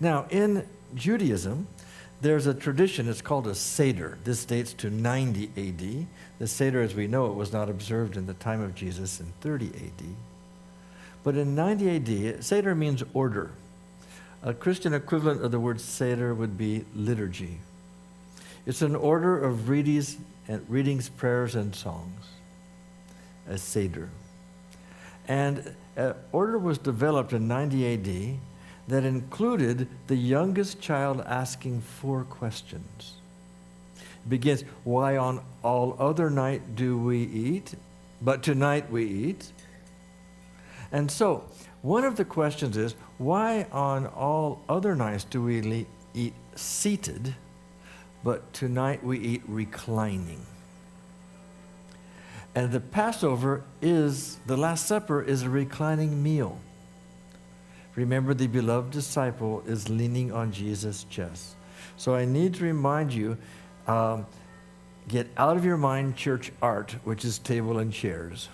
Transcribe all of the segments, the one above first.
Now, in Judaism, there's a tradition, it's called a Seder. This dates to 90 AD. The Seder, as we know, it was not observed in the time of Jesus in 30 AD. But in 90 AD, Seder means order. A Christian equivalent of the word Seder would be liturgy. It's an order of readings, prayers, and songs, a Seder. And an order was developed in 90 AD that included the youngest child asking 4 questions. It begins, why on all other night do we eat, but tonight we eat? And so, one of the questions is, why on all other nights do we eat seated, but tonight we eat reclining? And the Passover the Last Supper is a reclining meal. Remember, the beloved disciple is leaning on Jesus' chest. So I need to remind you, get out of your mind church art, which is table and chairs.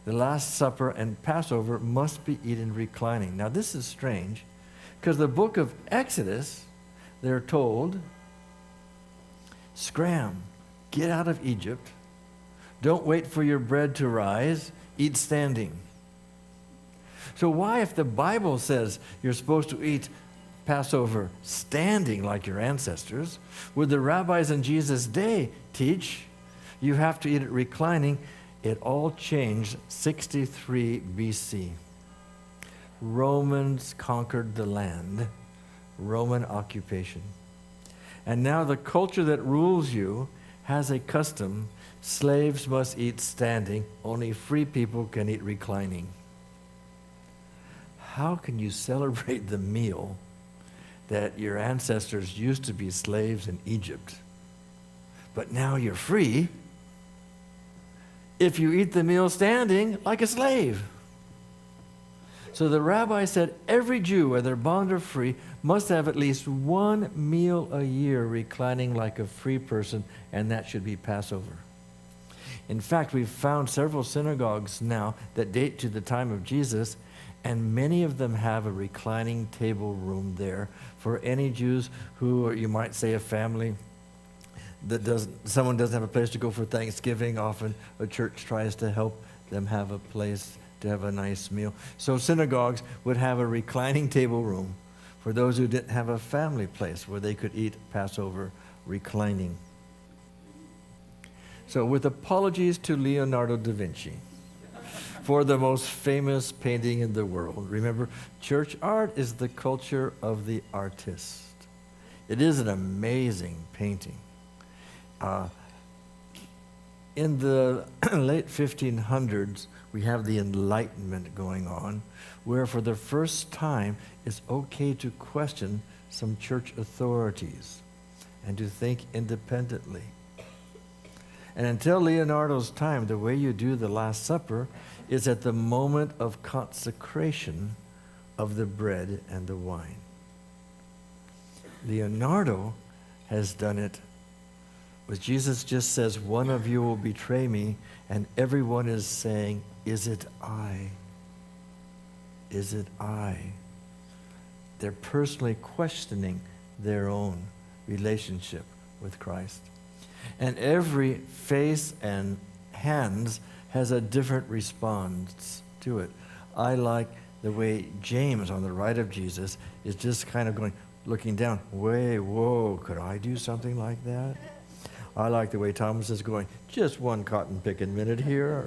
The Last Supper and Passover must be eaten reclining. Now this is strange, because the book of Exodus, they're told, scram, get out of Egypt. Don't wait for your bread to rise, eat standing. So why, if the Bible says you're supposed to eat Passover standing like your ancestors, would the rabbis in Jesus' day teach you have to eat it reclining? It all changed 63 BC. Romans conquered the land, Roman occupation. And now the culture that rules you has a custom: slaves must eat standing, only free people can eat reclining. How can you celebrate the meal that your ancestors used to be slaves in Egypt, but now you're free if you eat the meal standing like a slave? So the rabbi said every Jew, whether bond or free, must have at least one meal a year reclining like a free person, and that should be Passover. In fact, we've found several synagogues now that date to the time of Jesus, and many of them have a reclining table room there for any Jews who, or you might say a family that someone doesn't have a place to go for Thanksgiving. Often a church tries to help them have a place to have a nice meal. So synagogues would have a reclining table room for those who didn't have a family place where they could eat Passover reclining. So with apologies to Leonardo da Vinci for the most famous painting in the world. Remember, church art is the culture of the artist. It is an amazing painting. In the late 1500s, we have the Enlightenment going on, where for the first time it's okay to question some church authorities and to think independently. And until Leonardo's time, the way you do the Last Supper is at the moment of consecration of the bread and the wine. Leonardo has done it, but Jesus just says, one of you will betray me, and everyone is saying, is it I? Is it I? They're personally questioning their own relationship with Christ. And every face and hands has a different response to it. I like the way James on the right of Jesus is just kind of looking down, whoa, could I do something like that? I like the way Thomas is going, just one cotton picking minute here,